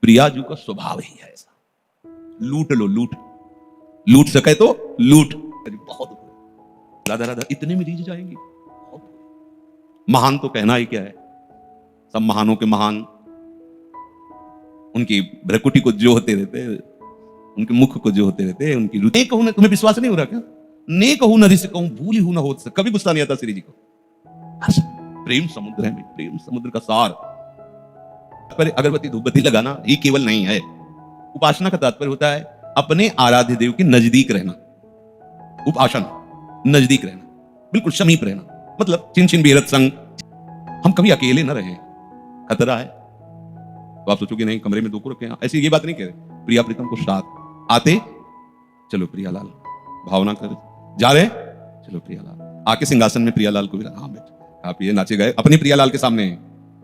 प्रियाजू का स्वभाव ही है ऐसा, लूट लो, लूट सके तो लूट। बहुत राधा राधा इतने में रीझ जाएंगी। महान तो कहना ही क्या है, सब महानों के महान उनकी भ्रकुटी को जो होते रहते, उनके मुख को जो होते रहते, उनकी रुचि कहूं ना, तुम्हें विश्वास नहीं हो रहा क्या? ने कहूं न ऋषि कहूं, भूल ही हूं ना हो, कभी गुस्सा नहीं आता श्री जी को। प्रेम समुद्र है, प्रेम समुद्र का सार। पर अगरबत्ती धूपबत्ती लगाना ये केवल नहीं है। उपासना का तात्पर्य होता है अपने आराध्य देव के नजदीक रहना। उपासना नजदीक रहना, बिल्कुल समीप रहना, मतलब चिन चिन बेरत संग। हम कभी अकेले न रहे, खतरा है। तो आप सोचोगे नहीं कमरे में दो को रखे हैं, ऐसी ये बात नहीं कह रहे। प्रिया प्रीतम को साथ आते, चलो प्रियालाल, भावना कर जा रहे, चलो प्रियालाल, आके सिंहासन में प्रियालाल को भी, हाँ बैठ, आप ये नाचे गए अपने प्रियालाल के सामने,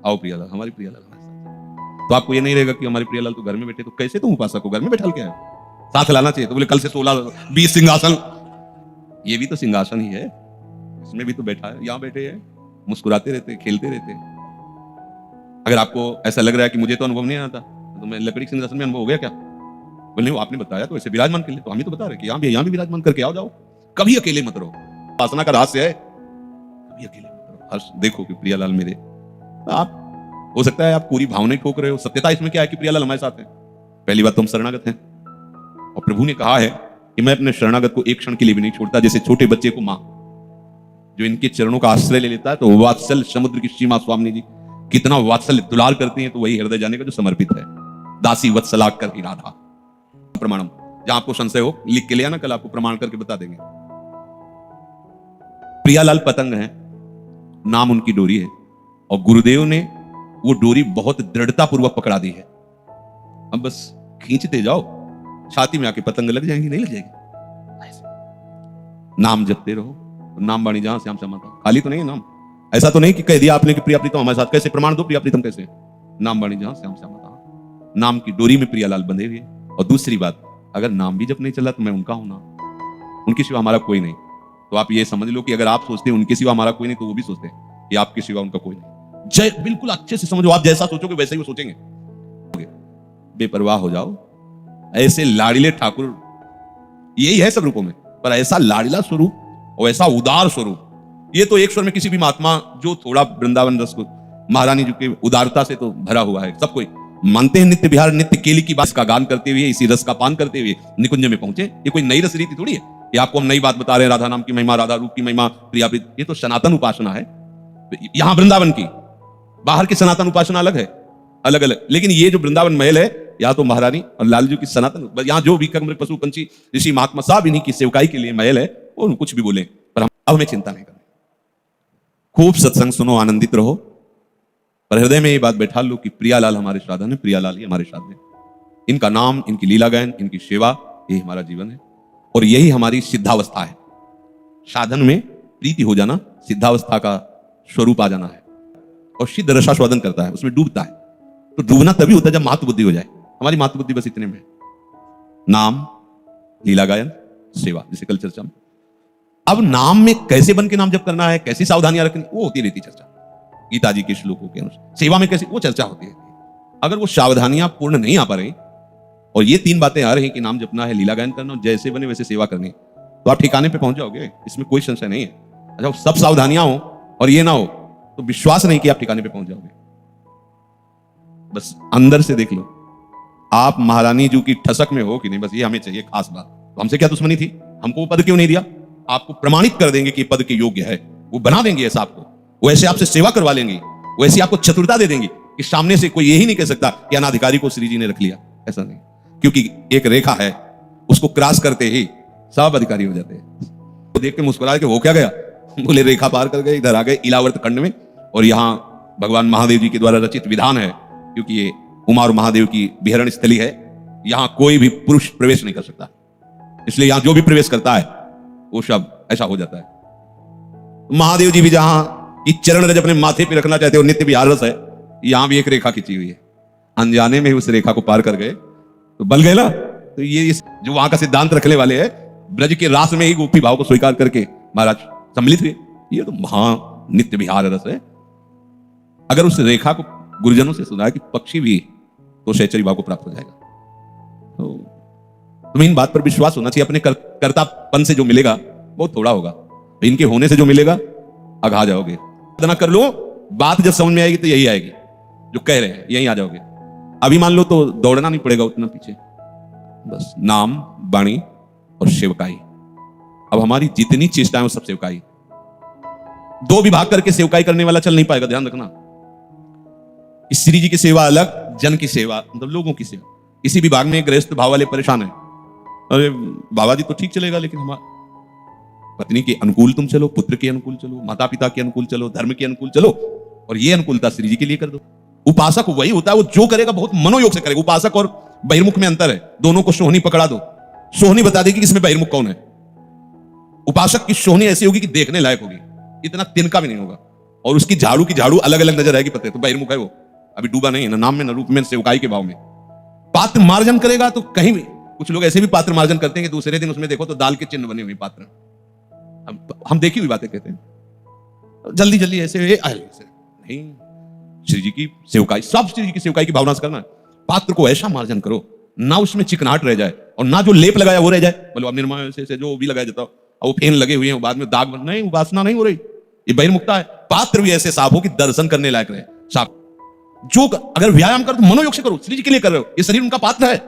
आओ प्रियालाल, हमारी प्रियालाल हमारे साथ। तो आपको ये नहीं रहेगा कि हमारे प्रियालाल तो घर में बैठे, तो कैसे तुम उपासक को घर में बैठा के आए? साथ लाना चाहिए। तो बोले कल से 16-20 सिंहासन, ये भी तो सिंहासन ही है, इसमें भी तो बैठा है, यहां बैठे हैं, मुस्कुराते रहते, खेलते रहते। अगर आपको ऐसा लग रहा है कि मुझे तो अनुभव नहीं आता, तो मैं लकड़ी के सिंहासन में अनुभव हो गया क्या? बोले वो आपने बताया तो ऐसे विराजमान कर ले, तो हम ही तो बता रहे कि यहाँ भी विराजमान करके आओ, जाओ। कभी अकेले मत रहो, उपासना का रहस्य है, कभी अकेले मत रहो। हर्ष देखो कि प्रियालाल मेरे, आप हो सकता है आप पूरी भावना ठोक रहे हो, सत्यता इसमें क्या है कि प्रियालाल हमारे साथ है। पहली बात तो हम शरणागत हैं, और प्रभु ने कहा है कि मैं अपने शरणागत को एक क्षण के लिए भी नहीं छोड़ता। जैसे छोटे बच्चे को मां जो इनके चरणों का आश्रय ले लेता है, तो वात्सल्य समुद्र की सीमा स्वामी जी कितना वात्सल्य दुलार करती हैं, तो वही हृदय जाने का जो समर्पित है। दासी वत्सला कर ही राधा प्रमाणम। जहां आपको संशय हो लिख के ले आना, कल आपको प्रमाण करके बता देंगे। प्रियालाल पतंग है, नाम उनकी डोरी है, और गुरुदेव ने वो डोरी बहुत दृढ़ता पूर्वक पकड़ा दी है। अब बस खींचते जाओ, छाती में आके पतंग लग जाएंगी, नहीं लग जाएगी? नाम जपते रहो, नाम बाणी जहां श्याम श्यामता। खाली तो नहीं है नाम, ऐसा तो नहीं कि कह दिया आपने कि प्रिया प्रीतम हमारे साथ। कैसे प्रमाण दो प्रिया प्रीतम कैसे? नाम बाणी जहां श्याम श्यामता, नाम की डोरी में प्रियालाल बंधे हुए। और दूसरी बात, अगर नाम भी जब नहीं चला तो मैं उनका हूं ना, उनके सिवा हमारा कोई नहीं। तो आप ये समझ लो कि अगर आप सोचते हैं उनके सिवा हमारा कोई नहीं, तो वो भी सोचते हैं कि आपके सिवा उनका कोई नहीं। जय बिल्कुल अच्छे से समझो, आप जैसा सोचोगे वैसे ही वो सोचेंगे। बेपरवाह हो जाओ, ऐसे लाड़िले ठाकुर, यही है सब रूपों में, पर ऐसा लाड़िला स्वरूप और ऐसा उदार स्वरूप, ये तो एक स्वर में किसी भी महात्मा जो थोड़ा वृंदावन रस को, महारानी जी के उदारता से तो भरा हुआ है। सब कोई मानते हैं नित्य विहार नित्य केली की बात का गान करते हुए, इसी रस का पान करते हुए निकुंज में पहुंचे। ये कोई नई रस रीति थोड़ी है कि आपको हम नई बात बता रहे हैं, राधा नाम की महिमा, राधा रूप की महिमा, प्रिया प्रीत। ये तो सनातन उपासना है, यहां वृंदावन की। बाहर की सनातन उपासना अलग है, अलग अलग। लेकिन ये जो वृंदावन महल है, यहाँ तो महारानी और लालजू की सनातन, यहाँ जो भी कमरे पशु पंछी ऋषि महात्मा सब इन्हीं की सेवकाई के लिए महल है, और कुछ भी बोले, पर हम अब हमें चिंता नहीं करनी। खूब सत्संग सुनो, आनंदित रहो, पर हृदय में ये बात बैठा लो कि प्रियालाल हमारे साधन है, प्रियालाल ही हमारे साधन है। इनका नाम, इनकी लीला गायन, इनकी सेवा, यही हमारा जीवन है, और यही हमारी सिद्धावस्था है। साधन में प्रीति हो जाना सिद्धावस्था का स्वरूप आ जाना है। और सिद्ध रसास्वादन करता है, उसमें डूबता है। तो डूबना तभी होता है जब मातृ बुद्धि हो जाए। हमारी मातृ बुद्धि बस इतने में, नाम, लीला गायन, सेवा, जैसे कल चर्चा में। अब नाम में कैसे बन के नाम जप करना है, कैसी सावधानियां रखनी, वो होती रहती चर्चा गीता जी के श्लोकों के अनुसार। सेवा में कैसे, वो चर्चा होती है। अगर वो सावधानियां पूर्ण नहीं आ पा रही, और ये तीन बातें आ रही कि नाम जपना है, लीला गायन करना, जैसे बने वैसे सेवा करनी, तो आप ठिकाने पे पहुंच जाओगे, इसमें कोई संशय नहीं है। अच्छा, सब सावधानियां हो और ये ना हो, तो विश्वास नहीं कि आप ठिकाने पे पहुंच जाओगे। बस अंदर से देख लो, आप महारानी जी की ठसक में हो कि नहीं, बस ये हमें चाहिए खास बात। तो हमसे क्या दुश्मनी थी, हमको वो पद क्यों नहीं दिया? आपको प्रमाणित कर देंगे कि पद के योग्य है, वो बना देंगे ऐसा आपको, वो ऐसे आपसे सेवा करवा लेंगे, वो ऐसी आपको चतुरता दे देंगे कि सामने से कोई यही नहीं कह सकता कि अनाधिकारी को श्री जी ने रख लिया। ऐसा नहीं, क्योंकि एक रेखा है, उसको क्रॉस करते ही सब अधिकारी हो जाते हैं। तो देख के मुस्कुरा के हो क्या गया, बोले रेखा पार कर गए, इधर आ गए इलावर्त खंड में। और यहाँ भगवान महादेव जी के द्वारा रचित विधान है, क्योंकि ये उमा और महादेव की विहरण स्थली है, यहाँ कोई भी पुरुष प्रवेश नहीं कर सकता, इसलिए यहाँ जो भी प्रवेश करता है वो सब ऐसा हो जाता है। महादेव जी भी जहां कि चरण रज अपने माथे पे रखना चाहते हो, नित्य विहार रस है, यहां भी एक रेखा खींची हुई है। अनजाने में ही उस रेखा को पार कर गए तो बल गए ना। तो ये जो वहां का सिद्धांत रखने वाले हैं, ब्रज के रास में ही गोपी भाव को स्वीकार करके महाराज सम्मिलित हुए। ये तो महा नित्य विहार रस है। अगर उस रेखा को गुरुजनों से सुना कि पक्षी भी तो सहचरी भाव को प्राप्त हो जाएगा। तो तुम्हें इन बात पर विश्वास होना चाहिए। अपने कर्तापन से जो मिलेगा बहुत थोड़ा होगा, इनके होने से जो मिलेगा अघा जाओगे। इतना कर लो, बात जब समझ में आएगी तो यही आएगी जो कह रहे हैं, यहीं आ जाओगे। अभी मान लो तो दौड़ना नहीं पड़ेगा उतना पीछे, बस नाम, वाणी और सेवकाई। अब हमारी जितनी चेष्टाएं वो सब सेवकाई। दो विभाग करके सेवकाई करने वाला चल नहीं पाएगा, ध्यान रखना। श्री जी की सेवा अलग, जन की सेवा मतलब लोगों की सेवा। इसी विभाग में गृहस्थ भाव वाले परेशान है, अरे बाबा जी तो ठीक चलेगा, लेकिन हमारा पत्नी के अनुकूल तुम चलो, पुत्र के अनुकूल चलो, माता पिता के अनुकूल चलो, धर्म के अनुकूल चलो, और ये अनुकूलता श्री जी के लिए कर दो। उपासक वही होता है, वो जो करेगा बहुत मनोयोग से करेगा। उपासक और बहिर्मुख में अंतर है, दोनों को सोहनी पकड़ा दो, सोहनी बता देगी कि इसमें बहिर्मुख कौन है। उपासक की सोहनी ऐसी होगी कि देखने लायक होगी, इतना तिनका भी नहीं होगा, और उसकी झाड़ू की झाड़ू अलग अलग नजर आएगी, पता है तो बहिर्मुख है वो, अभी डूबा नहीं है ना नाम में, ना रूप में, सेवकाई के भाव में। पात्र मार्जन करेगा तो कहीं भी, कुछ लोग ऐसे भी पात्र मार्जन करते हैं कि दूसरे दिन उसमें देखो तो दाल के चिन्ह बने हुए पात्र। हम देखी हुई बातें कहते हैं, जल्दी जल्दी ऐसे नहीं। श्री जी की सेवकाई, सब श्री जी की सेवकाई की भावना से करना है। पात्र को ऐसा मार्जन करो ना उसमें चिकनाहट रह जाए, और ना जो लेप लगाया वो रह जाए। बोलो अब निर्मा से जो भी लगाया जाता हो, वो फेन लगे हुए हैं, बाद में दाग बन नहीं, वासना नहीं हो रही, ये बहिर्मुखता है। पात्र भी ऐसे साफ हो कि दर्शन करने लायक रहे, साफ। जो अगर व्यायाम कर तो मनोयोग से करो, श्री जी के लिए कर रहे हो, ये शरीर उनका पात्र है,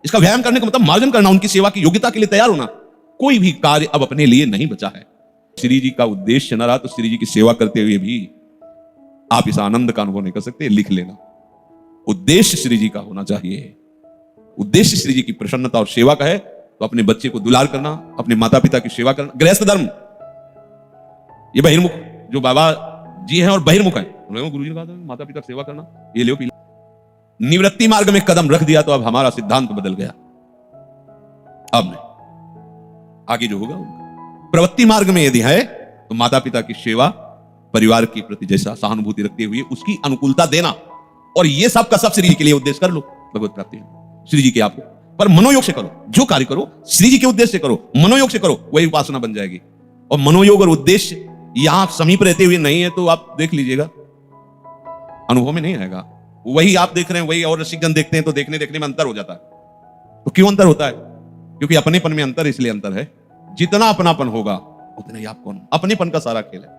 इसका व्यायाम करने का मतलब मार्जन करना, उनकी सेवा की योग्यता के लिए तैयार होना। कोई भी कार्य अब अपने लिए नहीं बचा है। श्री जी का उद्देश्य न रहा तो श्री जी की सेवा करते हुए भी आप इस आनंद का अनुभव नहीं कर सकते, लिख लेना। उद्देश्य श्री जी का होना चाहिए। उद्देश्य श्री जी की प्रसन्नता और सेवा का है तो अपने बच्चे को दुलार करना, अपने माता पिता की सेवा करना, गृहस्थ धर्म। ये बहिर्मुख जो बाबा जी हैं और बहिर्मुख हैं, गुरु जी ने कहा था माता पिता की सेवा करना, ये लियो पीला। निवृत्ति मार्ग में कदम रख दिया तो अब हमारा सिद्धांत बदल गया। अब नहीं, आगे जो होगा प्रवृत्ति मार्ग में यदि है तो माता पिता की सेवा, परिवार के प्रति जैसा सहानुभूति रखते हुए उसकी अनुकूलता देना, और ये सब का सब श्री जी के लिए उद्देश्य कर लो, भगवत प्राप्ति है। श्री जी के आपको पर मनोयोग से करो, जो कार्य करो श्री जी के उद्देश्य से करो, मनोयोग से करो, वही उपासना बन जाएगी। और मनोयोग और उद्देश्य यहां समीप रहते हुए नहीं है तो आप देख लीजिएगा, अनुभव में नहीं आएगा। वही आप देख रहे हैं, वही और रसिकजन देखते हैं तो देखने देखने में अंतर हो जाता है। तो क्यों अंतर होता है? क्योंकि अपनेपन में अंतर इसलिए अंतर है, जितना अपनापन होगा उतना ही आप कौन, अपनेपन का सारा खेल है।